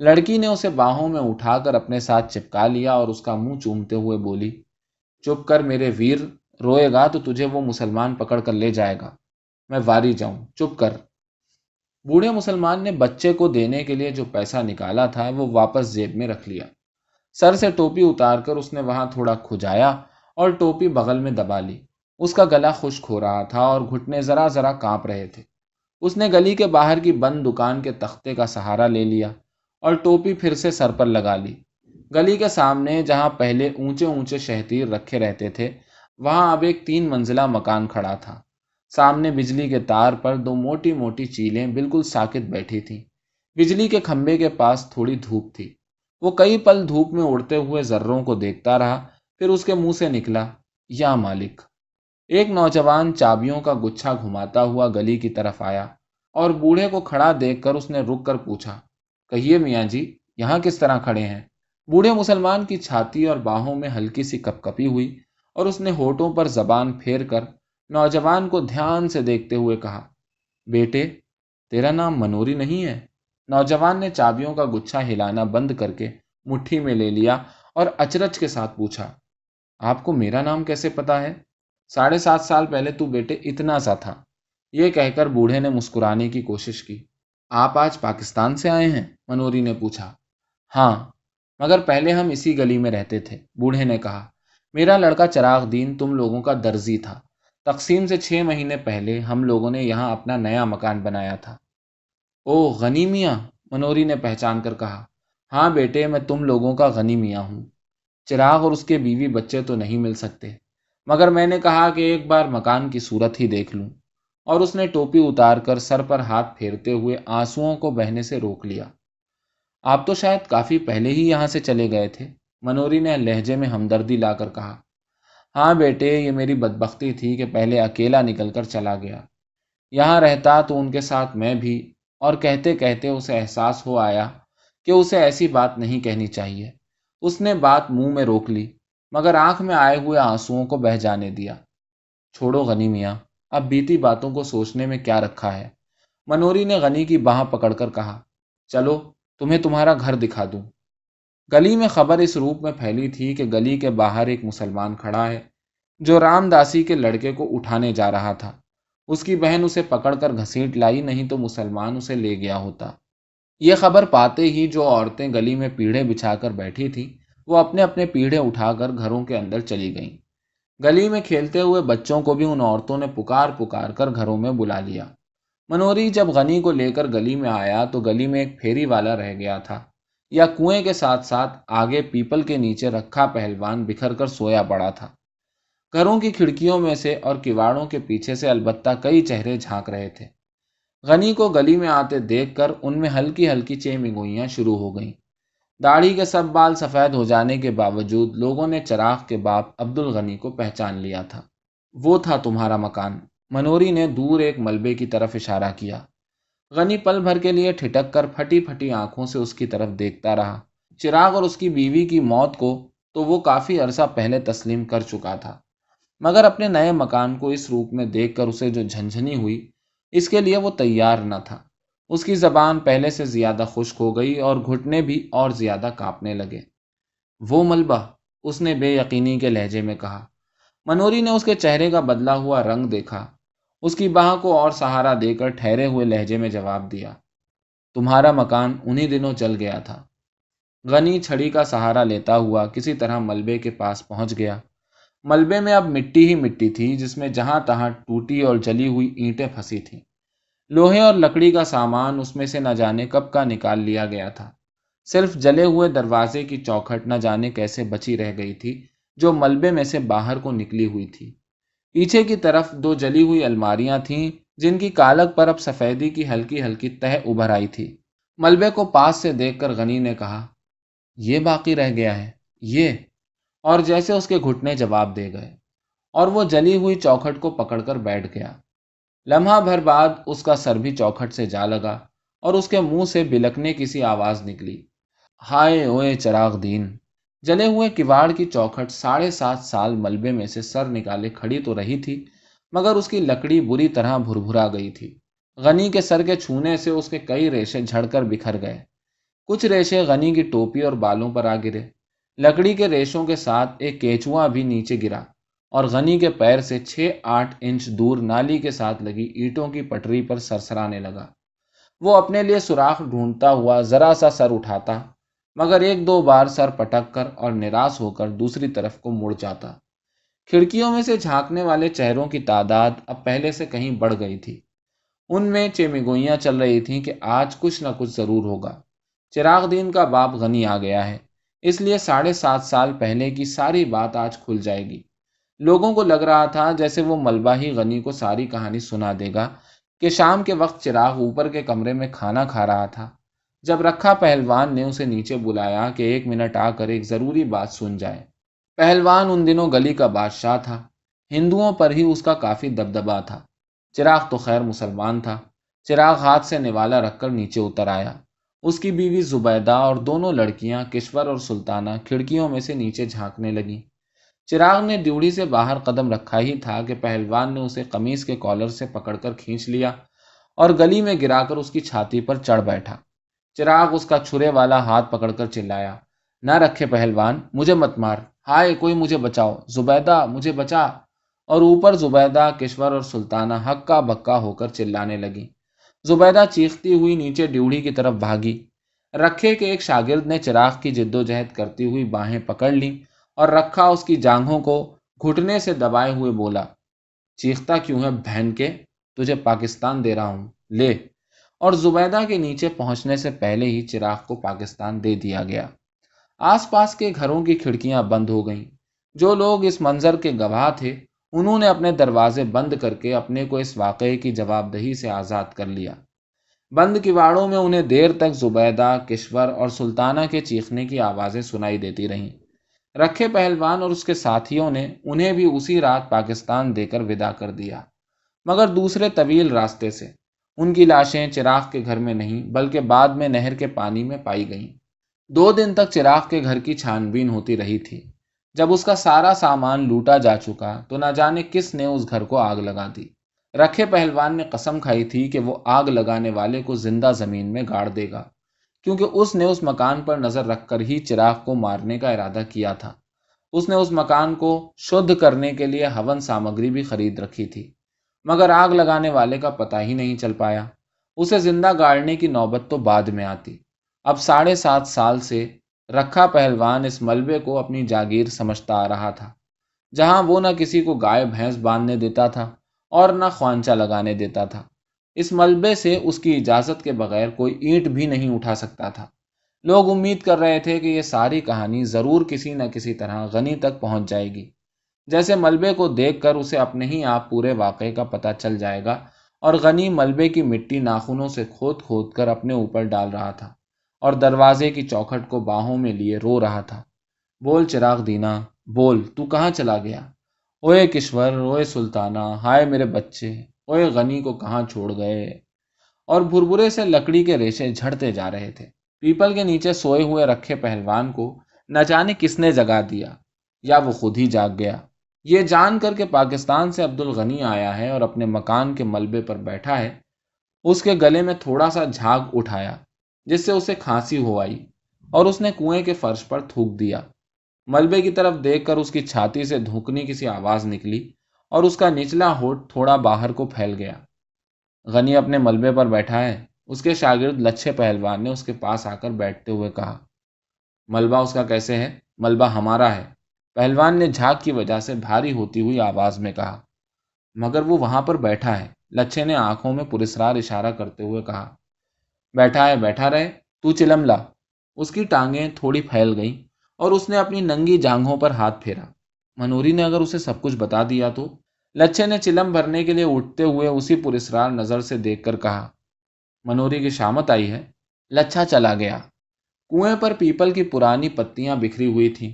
لڑکی نے اسے باہوں میں اٹھا کر اپنے ساتھ چپکا لیا اور اس کا منہ چومتے ہوئے بولی، چپ کر میرے ویر، روئے گا تو تجھے وہ مسلمان پکڑ کر لے جائے گا، میں واری جاؤں، چپ کر۔ بوڑھے مسلمان نے بچے کو دینے کے لیے جو پیسہ نکالا تھا وہ واپس جیب میں رکھ لیا۔ سر سے ٹوپی اتار کر اس نے وہاں تھوڑا کھجایا اور ٹوپی بغل میں دبا لی۔ اس کا گلا خشک ہو رہا تھا اور گھٹنے ذرا ذرا کانپ رہے تھے۔ اس نے گلی کے باہر کی بند دکان کے تختے کا سہارا لے لیا اور ٹوپی پھر سے سر پر لگا لی۔ گلی کے سامنے جہاں پہلے اونچے اونچے شہتیر رکھے رہتے تھے، وہاں اب ایک 3 منزلہ مکان کھڑا تھا۔ سامنے بجلی کے تار پر 2 موٹی موٹی چیلیں بالکل ساکت بیٹھی تھیں۔ بجلی کے کھمبے کے پاس تھوڑی دھوپ تھی۔ وہ کئی پل دھوپ میں اڑتے ہوئے ذروں کو دیکھتا رہا، پھر اس کے منہ سے نکلا، یا مالک۔ ایک نوجوان چابیوں کا گچھا گھماتا ہوا گلی کی طرف آیا اور بوڑھے کو کھڑا دیکھ کر اس نے رک کر پوچھا، کہیے میاں جی، یہاں کس طرح کھڑے ہیں؟ بوڑھے مسلمان کی چھاتی اور باہوں میں ہلکی سی کپکپی ہوئی اور اس نے ہونٹوں پر زبان پھیر کر نوجوان کو دھیان سے دیکھتے ہوئے کہا، بیٹے، تیرا نام منوری نہیں ہے؟ نوجوان نے چابیوں کا گچھا ہلانا بند کر کے مٹھی میں لے لیا اور اچرج کے ساتھ پوچھا، آپ کو میرا نام کیسے پتا ہے؟ 7.5 سال پہلے تو بیٹے اتنا سا تھا۔ یہ کہہ کر بوڑھے نے مسکرانے کی کوشش کی۔ آپ آج پاکستان سے آئے ہیں؟ منوری نے پوچھا۔ ہاں، مگر پہلے ہم اسی گلی میں رہتے تھے، بوڑھے نے کہا۔ میرا لڑکا چراغ دین تم لوگوں کا درزی تھا۔ تقسیم سے 6 مہینے پہلے ہم لوگوں نے یہاں اپنا نیا مکان بنایا تھا۔ او غنی میاں، منوری نے پہچان کر کہا۔ ہاں بیٹے، میں تم لوگوں کا غنی میاں ہوں۔ چراغ اور اس کے بیوی بچے تو نہیں مل سکتے، مگر میں نے کہا کہ ایک بار مکان کی صورت ہی دیکھ لوں، اور اس نے ٹوپی اتار کر سر پر ہاتھ پھیرتے ہوئے آنسوؤں کو بہنے سے روک لیا۔ آپ تو شاید کافی پہلے ہی یہاں سے چلے گئے تھے، منوری نے لہجے میں ہمدردی لا کر کہا۔ ہاں بیٹے، یہ میری بدبختی تھی کہ پہلے اکیلا نکل کر چلا گیا۔ یہاں رہتا تو ان کے ساتھ میں بھی، اور کہتے کہتے اسے احساس ہو آیا کہ اسے ایسی بات نہیں کہنی چاہیے۔ اس نے بات منہ میں روک لی، مگر آنکھ میں آئے ہوئے آنسوؤں کو بہہ جانے دیا۔ چھوڑو غنی میاں، اب بیتی باتوں کو سوچنے میں کیا رکھا ہے، منوری نے غنی کی باہ پکڑ کر کہا۔ چلو تمہیں تمہارا گھر دکھا دوں۔ گلی میں خبر اس روپ میں پھیلی تھی کہ گلی کے باہر ایک مسلمان کھڑا ہے جو رام داسی کے لڑکے کو اٹھانے جا رہا تھا۔ اس کی بہن اسے پکڑ کر گھسیٹ لائی، نہیں تو مسلمان اسے لے گیا ہوتا۔ یہ خبر پاتے ہی جو عورتیں گلی میں پیڑھے بچھا کر بیٹھی تھیں، وہ اپنے اپنے پیڑھے اٹھا کر گھروں کے اندر چلی گئیں۔ گلی میں کھیلتے ہوئے بچوں کو بھی ان عورتوں نے پکار پکار کر گھروں میں بلا لیا۔ منوری جب غنی کو لے کر گلی میں آیا تو گلی میں ایک پھیری والا رہ گیا تھا، یا کنویں کے ساتھ ساتھ آگے پیپل کے نیچے رکھا پہلوان بکھر کر سویا پڑا تھا۔ گھروں کی کھڑکیوں میں سے اور کواڑوں کے پیچھے سے البتہ کئی چہرے جھانک رہے تھے۔ غنی کو گلی میں آتے دیکھ کر ان میں ہلکی ہلکی چیمگوئیاں شروع ہو گئیں۔ داڑھی کے سب بال سفید ہو جانے کے باوجود لوگوں نے چراغ کے باپ عبد الغنی کو پہچان لیا تھا۔ وہ تھا تمہارا مکان، منوری نے دور ایک ملبے کی طرف اشارہ کیا۔ غنی پل بھر کے لیے ٹھٹک کر پھٹی پھٹی آنکھوں سے اس کی طرف دیکھتا رہا۔ چراغ اور اس کی بیوی کی موت کو تو وہ کافی عرصہ پہلے تسلیم کر چکا تھا، مگر اپنے نئے مکان کو اس روپ میں دیکھ کر اسے جو جھنجھنی ہوئی، اس کے لیے وہ تیار نہ تھا۔ اس کی زبان پہلے سے زیادہ خشک ہو گئی اور گھٹنے بھی اور زیادہ کانپنے لگے۔ وہ ملبہ، اس نے بے یقینی کے لہجے میں کہا۔ منوری نے اس کے چہرے کا بدلا ہوا رنگ دیکھا، اس کی باہ کو اور سہارا دے کر ٹھہرے ہوئے لہجے میں جواب دیا، تمہارا مکان انہی دنوں جل گیا تھا۔ غنی چھڑی کا سہارا لیتا ہوا کسی طرح ملبے کے پاس پہنچ گیا۔ ملبے میں اب مٹی ہی مٹی تھی، جس میں جہاں تہاں ٹوٹی اور جلی ہوئی اینٹیں پھنسی تھیں۔ لوہے اور لکڑی کا سامان اس میں سے نہ جانے کب کا نکال لیا گیا تھا۔ صرف جلے ہوئے دروازے کی چوکھٹ نہ جانے کیسے بچی رہ گئی تھی، جو ملبے میں سے باہر کو نکلی ہوئی تھی۔ پیچھے کی طرف 2 جلی ہوئی الماریاں تھیں، جن کی کالک پر اب سفیدی کی ہلکی ہلکی تہ ابھر آئی تھی۔ ملبے کو پاس سے دیکھ کر غنی نے کہا، یہ باقی رہ گیا ہے، یہ، اور جیسے اس کے گھٹنے جواب دے گئے، اور وہ جلی ہوئی چوکھٹ کو پکڑ کر بیٹھ گیا۔ لمحہ بھر بعد اس کا سر بھی چوکھٹ سے جا لگا اور اس کے منہ سے بلکنے کی سی آواز نکلی، ہائے اوئے چراغ دین۔ جلے ہوئے کواڑ کی چوکھٹ 7.5 سال ملبے میں سے سر نکالے کھڑی تو رہی تھی، مگر اس کی لکڑی بری طرح بھربھرا گئی تھی۔ غنی کے سر کے چھونے سے اس کے کئی ریشے جھڑ کر بکھر گئے۔ کچھ ریشے غنی کی ٹوپی اور بالوں پر آ گرے۔ لکڑی کے ریشوں کے ساتھ ایک کیچوا بھی نیچے گرا اور غنی کے پیر سے 6-8 انچ دور نالی کے ساتھ لگی اینٹوں کی پٹری پر سرسرانے لگا۔ وہ اپنے لیے سوراخ ڈھونڈتا ہوا ذرا سا سر اٹھاتا، مگر 1-2 بار سر پٹک کر اور نراش ہو کر دوسری طرف کو مڑ جاتا۔ کھڑکیوں میں سے جھانکنے والے چہروں کی تعداد اب پہلے سے کہیں بڑھ گئی تھی۔ ان میں چیمگوئیاں چل رہی تھیں کہ آج کچھ نہ کچھ ضرور ہوگا۔ چراغ دین کا باپ غنی آ گیا ہے، اس لیے 7.5 سال پہلے کی ساری بات آج کھل جائے گی۔ لوگوں کو لگ رہا تھا جیسے وہ ملبہ ہی غنی کو ساری کہانی سنا دے گا کہ شام کے وقت چراغ اوپر کے کمرے میں کھانا کھا رہا تھا جب رکھا پہلوان نے اسے نیچے بلایا کہ 1 منٹ آ کر ایک ضروری بات سن جائے۔ پہلوان ان دنوں گلی کا بادشاہ تھا، ہندوؤں پر ہی اس کا کافی دبدبا تھا۔ چراغ تو خیر مسلمان تھا۔ چراغ ہاتھ سے نوالا رکھ کر نیچے اتر آیا۔ اس کی بیوی زبیدہ اور دونوں لڑکیاں کشور اور سلطانہ کھڑکیوں میں سے نیچے جھانکنے لگیں۔ چراغ نے ڈیوڑی سے باہر قدم رکھا ہی تھا کہ پہلوان نے اسے قمیص کے کالر سے پکڑ کر کھینچ لیا اور گلی میں گرا کر اس کی چھاتی پر چڑھ بیٹھا۔ چراغ اس کا چھرے والا ہاتھ پکڑ کر چلایا، نہ رکھے پہلوان، مجھے مت مار، ہائے کوئی مجھے بچاؤ، زبیدہ مجھے بچا۔ اور اوپر زبیدہ، کشور اور سلطانہ ہکا بکا ہو کر چلانے لگی۔ زبیدہ چیختی ہوئی نیچے ڈیوڑی کی طرف بھاگی۔ رکھے کے ایک شاگرد نے چراغ کی جدوجہد کرتی ہوئی باہیں پکڑ لیں اور رکھا اس کی جانگھوں کو گھٹنے سے دبائے ہوئے بولا، چیختا کیوں ہے بہن کے، تجھے پاکستان دے رہا ہوں، لے۔ اور زبیدہ کے نیچے پہنچنے سے پہلے ہی چراغ کو پاکستان دے دیا گیا۔ آس پاس کے گھروں کی کھڑکیاں بند ہو گئیں۔ جو لوگ اس منظر کے گواہ تھے انہوں نے اپنے دروازے بند کر کے اپنے کو اس واقعے کی جواب دہی سے آزاد کر لیا۔ بند کواڑوں میں انہیں دیر تک زبیدہ، کشور اور سلطانہ کے چیخنے کی آوازیں سنائی دیتی رہیں۔ رکھے پہلوان اور اس کے ساتھیوں نے انہیں بھی اسی رات پاکستان دے کر ودا کر دیا، مگر دوسرے طویل راستے سے۔ ان کی لاشیں چراغ کے گھر میں نہیں بلکہ بعد میں نہر کے پانی میں پائی گئیں۔ 2 دن تک چراغ کے گھر کی چھان بین ہوتی رہی تھی۔ جب اس کا سارا سامان لوٹا جا چکا تو نہ جانے کس نے اس گھر کو آگ لگا دی۔ رکھے پہلوان نے قسم کھائی تھی کہ وہ آگ لگانے والے کو زندہ زمین میں گاڑ دے گا، کیونکہ اس نے اس مکان پر نظر رکھ کر ہی چراغ کو مارنے کا ارادہ کیا تھا۔ اس نے اس مکان کو شدھ کرنے کے لیے ہون سامگری بھی خرید رکھی تھی، مگر آگ لگانے والے کا پتہ ہی نہیں چل پایا۔ اسے زندہ گاڑنے کی نوبت تو بعد میں آتی۔ اب 7.5 سال سے رکھا پہلوان اس ملبے کو اپنی جاگیر سمجھتا آ رہا تھا، جہاں وہ نہ کسی کو گائے بھینس باندھنے دیتا تھا اور نہ خوانچہ لگانے دیتا تھا۔ اس ملبے سے اس کی اجازت کے بغیر کوئی اینٹ بھی نہیں اٹھا سکتا تھا۔ لوگ امید کر رہے تھے کہ یہ ساری کہانی ضرور کسی نہ کسی طرح غنی تک پہنچ جائے گی، جیسے ملبے کو دیکھ کر اسے اپنے ہی آپ پورے واقعے کا پتہ چل جائے گا۔ اور غنی ملبے کی مٹی ناخنوں سے کھود کھود کر اپنے اوپر ڈال رہا تھا اور دروازے کی چوکھٹ کو باہوں میں لیے رو رہا تھا، بول چراغ دینا، بول، تو کہاں چلا گیا؟ اوئے کشور، اوئے سلطانہ، ہائے میرے بچے، اوئے غنی کو کہاں چھوڑ گئے؟ اور بھربھرے سے لکڑی کے ریشے جھڑتے جا رہے تھے۔ پیپل کے نیچے سوئے ہوئے رکھے پہلوان کو نہ جانے کس نے جگا دیا، یا وہ خود ہی جاگ گیا۔ یہ جان کر کے پاکستان سے عبد الغنی آیا ہے اور اپنے مکان کے ملبے پر بیٹھا ہے، اس کے گلے میں تھوڑا سا جھاگ اٹھایا جس سے اسے کھانسی ہو آئی، اور اس نے کنویں کے فرش پر تھوک دیا۔ ملبے کی طرف دیکھ کر اس کی چھاتی سے دھوکنی کسی آواز نکلی اور اس کا نچلا ہونٹ تھوڑا باہر کو پھیل گیا۔ غنی اپنے ملبے پر بیٹھا ہے، اس کے شاگرد لچھے پہلوان نے اس کے پاس آ کر بیٹھتے ہوئے کہا۔ ملبہ اس کا کیسے ہے؟ ملبہ ہمارا ہے، پہلوان نے جھاگ کی وجہ سے بھاری ہوتی ہوئی آواز میں کہا۔ مگر وہ وہاں پر بیٹھا ہے، لچھے نے آنکھوں میں پراسرار اشارہ کرتے ہوئے کہا۔ بیٹھا ہے، بیٹھا رہے، تو چلم لا۔ اس کی ٹانگیں تھوڑی پھیل گئیں اور اس نے اپنی ننگی جانگھوں پر ہاتھ پھیرا۔ منوری نے اگر اسے سب کچھ بتا دیا تو؟ لچھے نے چلم بھرنے کے لیے اٹھتے ہوئے اسی پراسرار نظر سے دیکھ کر کہا۔ منوری کی شامت آئی ہے۔ لچھا چلا گیا۔ کنویں پر پیپل کی پرانی پتیاں بکھری ہوئی تھیں۔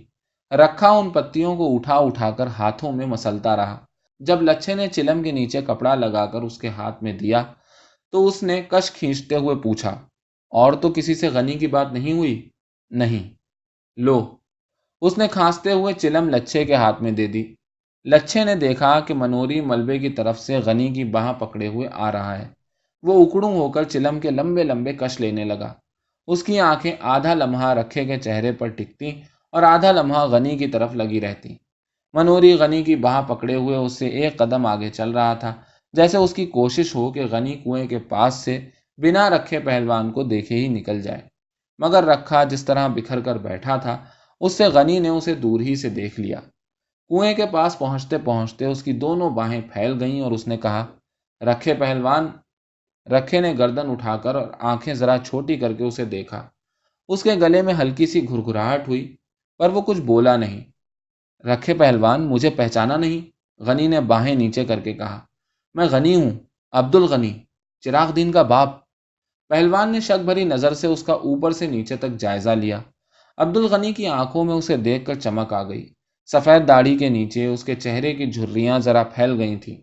رکھا ان پتیوں کو اٹھا اٹھا کر ہاتھوں میں مسلتا رہا۔ جب لچھے نے چلم کے نیچے کپڑا لگا کر اس کے ہاتھ میں دیا تو اس نے کش کھینچتے ہوئے پوچھا، اور تو کسی سے غنی کی بات نہیں ہوئی؟ نہیں۔ لو۔ اس نے کھانستے ہوئے چلم لچھے کے ہاتھ میں دے دی۔ لچھے نے دیکھا کہ منوری ملبے کی طرف سے غنی کی باہ پکڑے ہوئے آ رہا ہے۔ وہ اکڑوں ہو کر چلم کے لمبے لمبے کش لینے لگا اس کی آنکھیں آدھا لمحہ رکھے کے چہرے پر ٹکتی اور آدھا لمحہ غنی کی طرف لگی رہتی۔ منوری غنی کی باہ پکڑے ہوئے اس سے ایک قدم آگے چل رہا تھا، جیسے اس کی کوشش ہو کہ غنی کنویں کے پاس سے بنا رکھے پہلوان کو دیکھے ہی نکل جائے، مگر رکھا جس طرح بکھر کر بیٹھا تھا، اس سے غنی نے اسے دور ہی سے دیکھ لیا۔ کنویں کے پاس پہنچتے پہنچتے اس کی دونوں باہیں پھیل گئیں اور اس نے کہا، رکھے پہلوان۔ رکھے نے گردن اٹھا کر اور آنکھیں ذرا چھوٹی کر کے اسے دیکھا۔ اس کے گلے میں ہلکی سی گھرگھراہٹ ہوئی، پر وہ کچھ بولا نہیں۔ رکھے پہلوان، مجھے پہچانا نہیں؟ غنی نے باہیں نیچے کر کے کہا۔ میں غنی ہوں، عبد الغنی، چراغ دین کا باپ۔ پہلوان نے شک بھری نظر سے اس کا اوپر سے نیچے تک جائزہ لیا۔ عبد الغنی کی آنکھوں میں اسے دیکھ کر چمک آ گئی۔ سفید داڑھی کے نیچے اس کے چہرے کی جھریاں ذرا پھیل گئی تھیں۔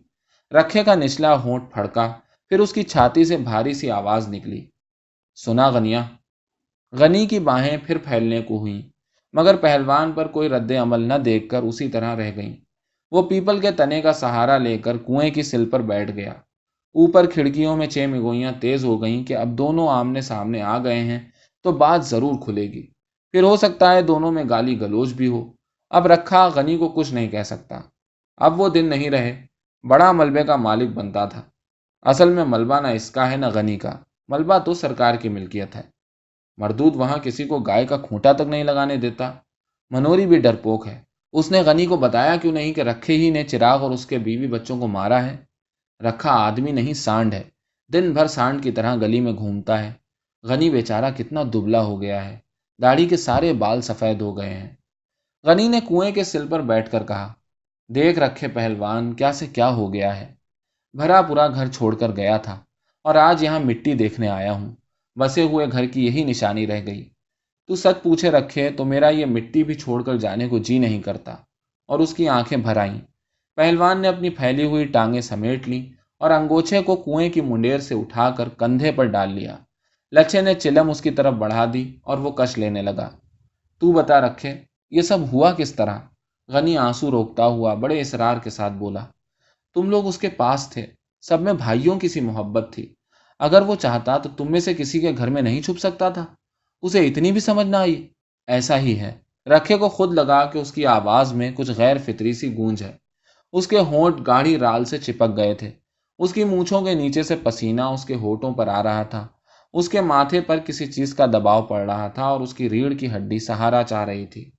رکھے کا نچلا ہونٹ پھڑکا، پھر اس کی چھاتی سے بھاری سی آواز نکلی، سنا غنیہ؟ غنی کی باہیں پھر پھیلنے کو ہوئیں، مگر پہلوان پر کوئی رد عمل نہ دیکھ کر اسی طرح رہ گئیں۔ وہ پیپل کے تنے کا سہارا لے کر کنویں کی سل پر بیٹھ گیا۔ اوپر کھڑکیوں میں چمگوئیاں تیز ہو گئیں کہ اب دونوں آمنے سامنے آ گئے ہیں تو بات ضرور کھلے گی، پھر ہو سکتا ہے دونوں میں گالی گلوچ بھی ہو۔ اب رکھا غنی کو کچھ نہیں کہہ سکتا۔ اب وہ دن نہیں رہے۔ بڑا ملبے کا مالک بنتا تھا۔ اصل میں ملبہ نہ اس کا ہے نہ غنی کا، ملبہ تو سرکار کی ملکیت ہے۔ مردود وہاں کسی کو گائے کا کھونٹا تک نہیں لگانے دیتا۔ منوری بھی ڈرپوک ہے۔ اس نے غنی کو بتایا کیوں نہیں کہ رکھے ہی نے چراغ اور اس کے بیوی بچوں کو مارا ہے؟ رکھا آدمی نہیں، سانڈ ہے، دن بھر سانڈ کی طرح گلی میں گھومتا ہے۔ غنی بیچارہ کتنا دبلا ہو گیا ہے، داڑھی کے سارے بال سفید ہو گئے ہیں۔ غنی نے کنویں کے سل پر بیٹھ کر کہا، دیکھ رکھے پہلوان، کیا سے کیا ہو گیا ہے۔ بھرا پورا گھر چھوڑ کر گیا تھا اور آج یہاں مٹی دیکھنے آیا ہوں۔ بسے ہوئے گھر کی یہی نشانی رہ گئی۔ تو سچ پوچھے رکھے تو میرا یہ مٹی بھی چھوڑ کر جانے کو جی نہیں کرتا۔ اور اس کی آنکھیں بھر آئیں۔ پہلوان نے اپنی پھیلی ہوئی ٹانگیں سمیٹ لیں اور انگوچھے کو کنویں کی منڈیر سے اٹھا کر کندھے پر ڈال لیا۔ لچھے نے چلم اس کی طرف بڑھا دی اور وہ کش لینے لگا۔ تو بتا رکھے، یہ سب ہوا کس طرح؟ غنی آنسو روکتا ہوا بڑے اصرار کے ساتھ بولا، تم لوگ اس کے پاس تھے، سب میں بھائیوں کی سی محبت تھی۔ اگر وہ چاہتا تو تم میں سے کسی کے گھر میں نہیں چھپ سکتا تھا؟ اسے اتنی بھی سمجھ نہ آئی؟ ایسا ہی ہے۔ رکھے کو خود لگا کہ اس کی آواز میں کچھ غیر فطری سی گونج ہے۔ اس کے ہونٹ گاڑھی رال سے چپک گئے تھے۔ اس کی مونچھوں کے نیچے سے پسینہ اس کے ہونٹوں پر آ رہا تھا۔ اس کے ماتھے پر کسی چیز کا دباؤ پڑ رہا تھا اور اس کی ریڑھ کی ہڈی سہارا چاہ رہی تھی۔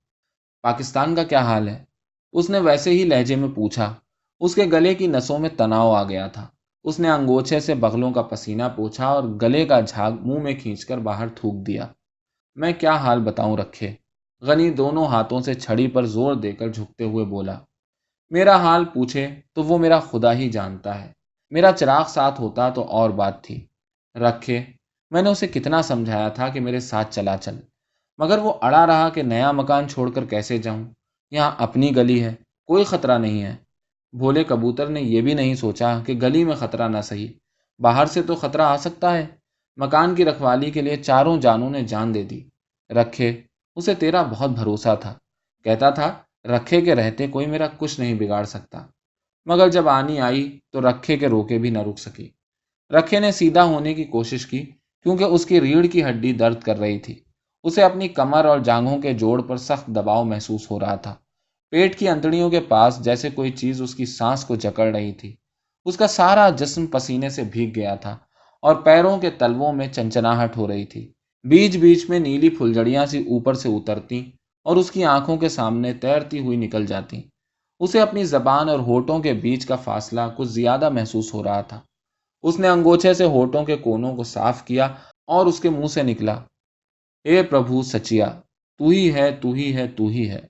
پاکستان کا کیا حال ہے؟ اس نے ویسے ہی لہجے میں پوچھا۔ اس کے گلے کی نسوں میں تناؤ آ گیا تھا۔ اس نے انگوچھے سے بغلوں کا پسینہ پوچھا اور گلے کا جھاگ منہ میں کھینچ کر باہر تھوک دیا۔ میں کیا حال بتاؤں رکھے؟ غنی دونوں ہاتھوں سے چھڑی پر زور دے کر جھکتے ہوئے بولا، میرا حال پوچھے تو وہ میرا خدا ہی جانتا ہے۔ میرا چراغ ساتھ ہوتا تو اور بات تھی۔ رکھے، میں نے اسے کتنا سمجھایا تھا کہ میرے ساتھ چلا چل، مگر وہ اڑا رہا کہ نیا مکان چھوڑ کر کیسے جاؤں؟ یہاں اپنی گلی ہے، کوئی خطرہ نہیں ہے۔ بھولے کبوتر نے یہ بھی نہیں سوچا کہ گلی میں خطرہ نہ سہی، باہر سے تو خطرہ آ سکتا ہے۔ مکان کی رکھوالی کے لیے چاروں جانوں نے جان دے دی۔ رکھے، اسے تیرا بہت بھروسہ تھا، کہتا تھا رکھے کے رہتے کوئی میرا کچھ نہیں بگاڑ سکتا، مگر جب آنی آئی تو رکھے کے روکے بھی نہ رک سکی۔ رکھے نے سیدھا ہونے کی کوشش کی کیونکہ اس کی ریڑھ کی ہڈی درد کر رہی تھی۔ اسے اپنی کمر اور جانگھوں کے جوڑ پر سخت دباؤ محسوس ہو رہا تھا۔ پیٹ کی انتڑیوں کے پاس جیسے کوئی چیز اس کی سانس کو جکڑ رہی تھی۔ اس کا سارا جسم پسینے سے بھیگ گیا تھا اور پیروں کے تلووں میں چنچناہٹ ہو رہی تھی۔ بیچ بیچ میں نیلی پھلجڑیاں سی اوپر سے اترتی اور اس کی آنکھوں کے سامنے تیرتی ہوئی نکل جاتی۔ اسے اپنی زبان اور ہونٹوں کے بیچ کا فاصلہ کچھ زیادہ محسوس ہو رہا تھا۔ اس نے انگوچھے سے ہونٹوں کے کونوں کو صاف کیا اور اس کے منہ سے نکلا، اے پربھو سچیا، تو ہی ہے، تو ہی ہے، تو ہی ہے۔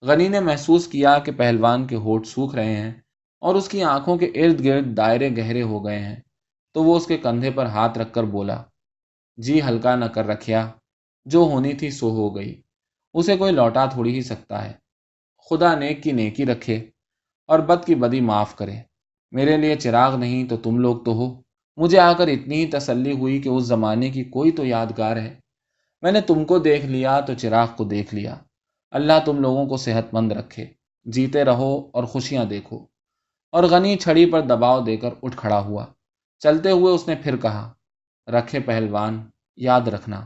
غنی نے محسوس کیا کہ پہلوان کے ہونٹ سوکھ رہے ہیں اور اس کی آنکھوں کے ارد گرد دائرے گہرے ہو گئے ہیں، تو وہ اس کے کندھے پر ہاتھ رکھ کر بولا، جی ہلکا نہ کر رکھیا، جو ہونی تھی سو ہو گئی، اسے کوئی لوٹا تھوڑی ہی سکتا ہے۔ خدا نیک کی نیکی رکھے اور بد کی بدی معاف کرے۔ میرے لیے چراغ نہیں تو تم لوگ تو ہو۔ مجھے آ کر اتنی ہی تسلی ہوئی کہ اس زمانے کی کوئی تو یادگار ہے۔ میں نے تم کو دیکھ لیا تو چراغ کو دیکھ لیا۔ اللہ تم لوگوں کو صحت مند رکھے، جیتے رہو اور خوشیاں دیکھو۔ اور غنی چھڑی پر دباؤ دے کر اٹھ کھڑا ہوا۔ چلتے ہوئے اس نے پھر کہا، رکھے پہلوان، یاد رکھنا،